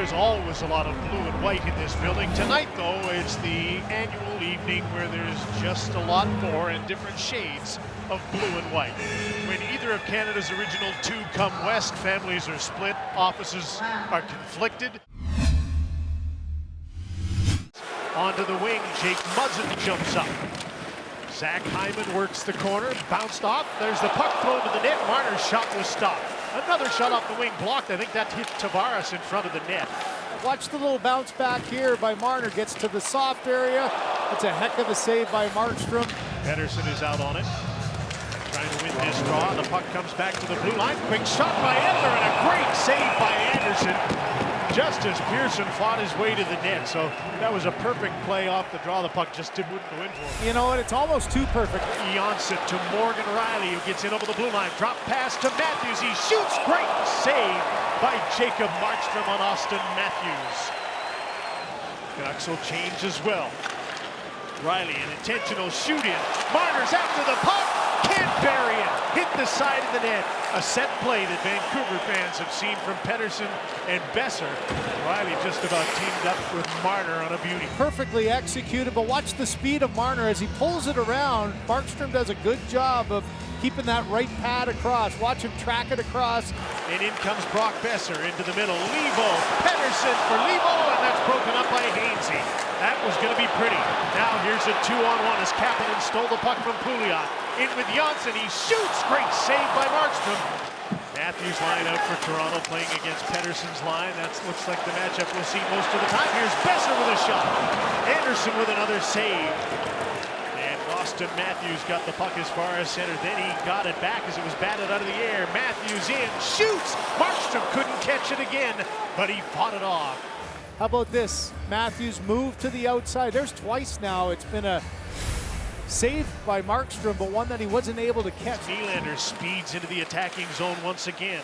There's always a lot of blue and white in this building. Tonight, though, it's the annual evening where there's just a lot more and different shades of blue and white. When either of Canada's original two come west, families are split, offices are conflicted. Onto the wing, Jake Muzzin jumps up. Zach Hyman works the corner, bounced off. There's the puck thrown to the net. Marner's shot was stopped. Another shot off the wing blocked. I think that hit Tavares in front of the net. Watch the little bounce back here by Marner. Gets to the soft area. It's a heck of a save by Markstrom. Pedersen is out on it. Trying to win this draw. The puck comes back to the blue line. Quick shot by Edler and a great save by Anderson. Just as Pearson fought his way to the net. So that was a perfect play off the draw. The puck just wouldn't go in for him. You know what? It's almost too perfect. Janssen to Morgan Riley, who gets in over the blue line. Drop pass to Matthews. He shoots. Great save by Jacob Markstrom on Austin Matthews. Canucks will change as well. Riley, an intentional shoot in. Marner's after the puck. Can't bury it. Hit the side of the net. A set play that Vancouver fans have seen from Pedersen and Besser. Riley just about teamed up with Marner on a beauty. Perfectly executed, but watch the speed of Marner as he pulls it around. Markstrom does a good job of keeping that right pad across. Watch him track it across. And in comes Brock Besser into the middle. Levo, Pedersen for Levo, and that's broken up by Hainsey. That was going to be pretty. Now here's a 2-on-1 as Kapanen stole the puck from Pouliot. In with Janssen, he shoots. Great save by Markstrom. Matthews line out for Toronto, playing against Pedersen's line. That looks like the matchup we'll see most of the time. Here's Besser with a shot. Anderson with another save. And Austin Matthews got the puck as far as center. Then he got it back as it was batted out of the air. Matthews in, shoots. Markstrom couldn't catch it again, but he fought it off. How about this? Matthews moved to the outside. There's twice now. It's been a save by Markstrom, but one that he wasn't able to catch. Nylander speeds into the attacking zone once again.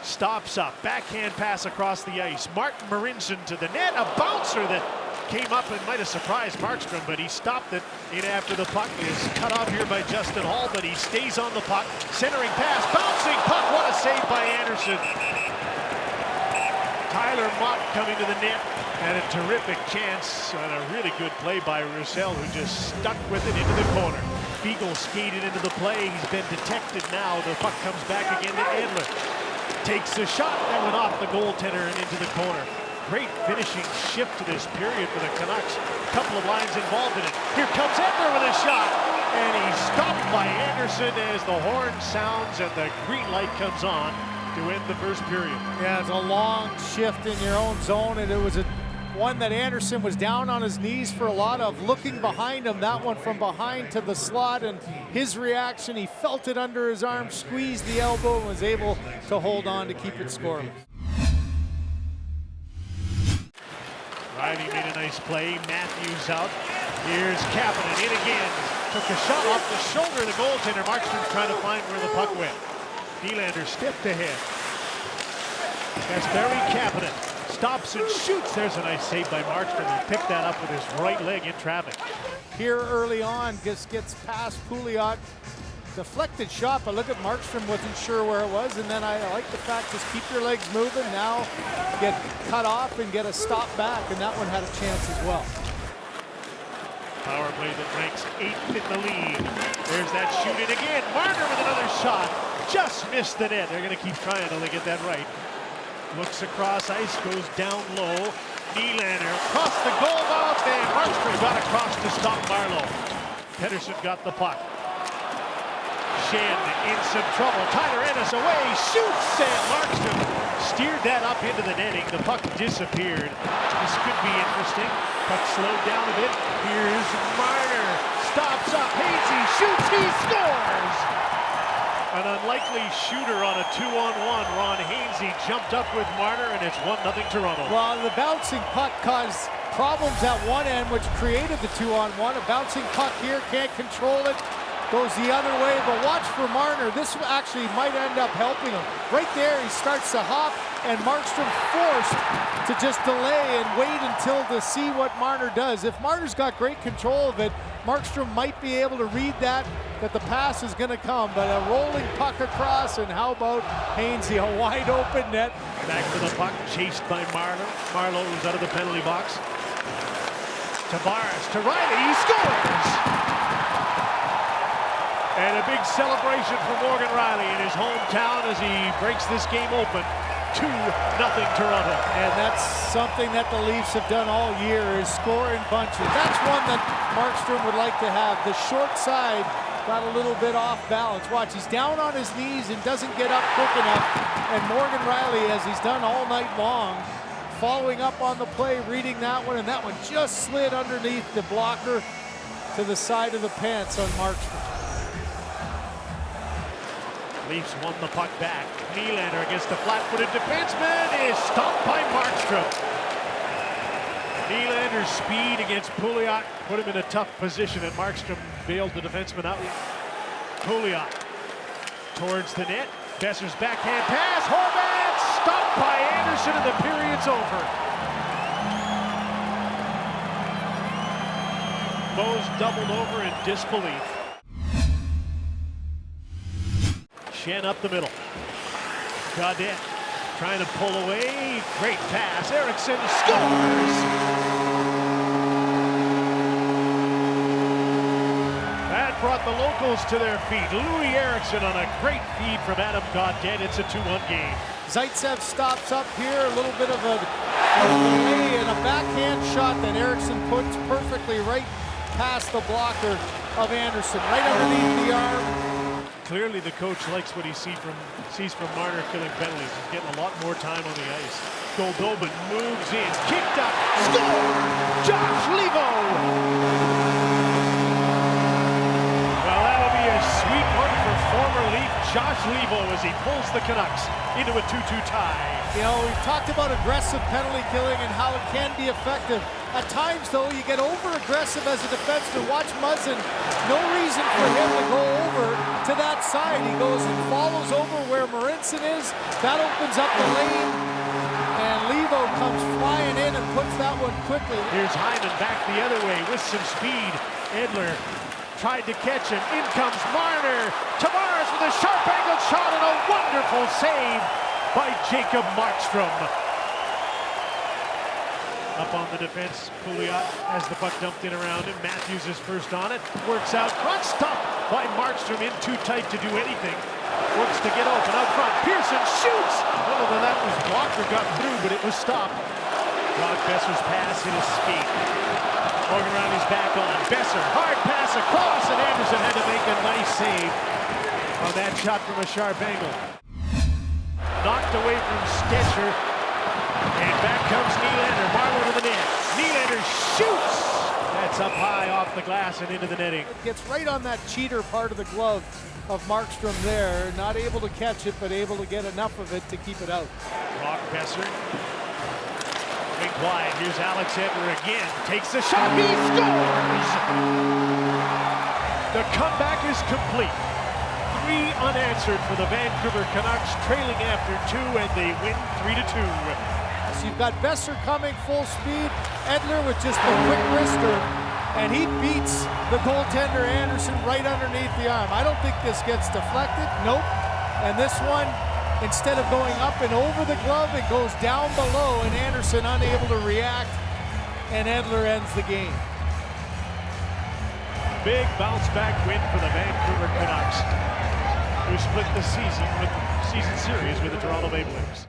Stops up, backhand pass across the ice. Martin Marincin to the net, a bouncer that came up and might have surprised Markstrom, but he stopped it in after the puck. Is cut off here by Justin Hall, but he stays on the puck. Centering pass, bouncing puck, what a save by Anderson. Tyler Mott coming to the net, and a terrific chance and a really good play by Roussel, who just stuck with it into the corner. Beagle skated into the play. He's been detected now. The puck comes back again to Edler. Takes a shot that went off the goaltender and into the corner. Great finishing shift to this period for the Canucks. A couple of lines involved in it. Here comes Edler with a shot, and he's stopped by Anderson as the horn sounds and the green light comes on to end the first period. Yeah, it's a long shift in your own zone, and it was one that Anderson was down on his knees for a lot of, looking behind him. That one from behind to the slot, and his reaction, he felt it under his arm, squeezed the elbow, and was able to hold on to keep it scoreless. Riley made a nice play. Matthews out. Here's Kapanen in again. Took a shot off the shoulder of the goaltender. Markstrom's trying to find where the puck went. Nylander stepped ahead. That's Barry Kapanen. Stops and shoots. There's a nice save by Markstrom. He picked that up with his right leg in traffic. Here early on, just gets past Pouliot. Deflected shot, but look at Markstrom, wasn't sure where it was. And then I like the fact, just keep your legs moving. Now get cut off and get a stop back, and that one had a chance as well. Power play that ranks 8th in the league. There's that shoot in again. Marner with another shot. Just missed the net. They're going to keep trying till they get that right. Looks across ice, goes down low. Nylander across the goal mouth, and Markstrom got across to stop Marleau. Pedersen got the puck. Schenn in some trouble. Tyler Ennis away, shoots, and Markstrom steered that up into the netting. The puck disappeared. This could be interesting. Puck slowed down a bit. Here's Marner. Stops up. Hainsey shoots. He scores! An unlikely shooter on a 2-on-1. Ron Hainsey jumped up with Marner, and it's 1-0 Toronto. Well, the bouncing puck caused problems at one end, which created the 2-on-1. A bouncing puck here, can't control it. Goes the other way, but watch for Marner. This actually might end up helping him. Right there, he starts to hop, and Markstrom forced to just delay and wait until to see what Marner does. If Marner's got great control of it, Markstrom might be able to read that the pass is going to come, but a rolling puck across, and how about Hainsey, a wide open net. Back to the puck, chased by Marleau. Marleau was out of the penalty box. Tavares to Riley, he scores! And a big celebration for Morgan Riley in his hometown as he breaks this game open. 2-0 Toronto. And that's something that the Leafs have done all year, is score in bunches. That's one that Markstrom would like to have. The short side got a little bit off balance. Watch, he's down on his knees and doesn't get up quick enough. And Morgan Riley, as he's done all night long, following up on the play, reading that one, and that one just slid underneath the blocker to the side of the pants on Markstrom. Leafs won the puck back. Nylander against the flat-footed defenseman is stopped by Markstrom. Nylander's speed against Pouliot put him in a tough position, and Markstrom bailed the defenseman out. Pouliot towards the net. Besser's backhand pass. Horvat stopped by Anderson, and the period's over. Bose doubled over in disbelief. Schenn up the middle. Gaudette trying to pull away. Great pass. Eriksson scores! That brought the locals to their feet. Louis Eriksson on a great feed from Adam Gaudette. It's a 2-1 game. Zaitsev stops up here. A little bit of a delay and a backhand shot that Eriksson puts perfectly right past the blocker of Anderson. Right underneath the arm. Clearly the coach likes what he sees from Marner killing penalties. He's getting a lot more time on the ice. Goldobin moves in, kicked up, score! Josh Leivo! Well, that'll be a sweet one for former Leaf Josh Leivo as he pulls the Canucks into a 2-2 tie. You know, we've talked about aggressive penalty killing and how it can be effective. At times, though, you get over-aggressive as a defenseman. Watch Muzzin. No reason for him to go over to that side. He goes and follows over where Marincin is. That opens up the lane. And Leivo comes flying in and puts that one quickly. Here's Hyman back the other way with some speed. Edler tried to catch him. In comes Marner. Tavares with a sharp-angled shot and a wonderful save by Jacob Markstrom. Up on the defense, Pouliot has the puck dumped in around him. Matthews is first on it. Works out front. Stopped by Markstrom, in too tight to do anything. Works to get open out front. Pearson shoots! Oh, well, that was blocked or got through, but it was stopped. Brock Besser's pass hit his skate. Morgan Riley's back on. Besser, hard pass across, and Anderson had to make a nice save on that shot from a sharp angle. Knocked away from Stetcher. And back comes Nylander. Marleau to the net. Nylander shoots! That's up high off the glass and into the netting. It gets right on that cheater part of the glove of Markstrom there. Not able to catch it, but able to get enough of it to keep it out. Brock Besser. Big wide. Here's Alex Edler again. Takes the shot. He scores! The comeback is complete. 3 unanswered for the Vancouver Canucks, trailing after 2, and they win 3-2. So you've got Besser coming full speed, Edler with just the quick wrister, and he beats the goaltender Anderson right underneath the arm. I don't think this gets deflected, nope. And this one, instead of going up and over the glove, it goes down below, and Anderson unable to react, and Edler ends the game. Big bounce back win for the Vancouver Canucks, who split the season series with the Toronto Maple Leafs.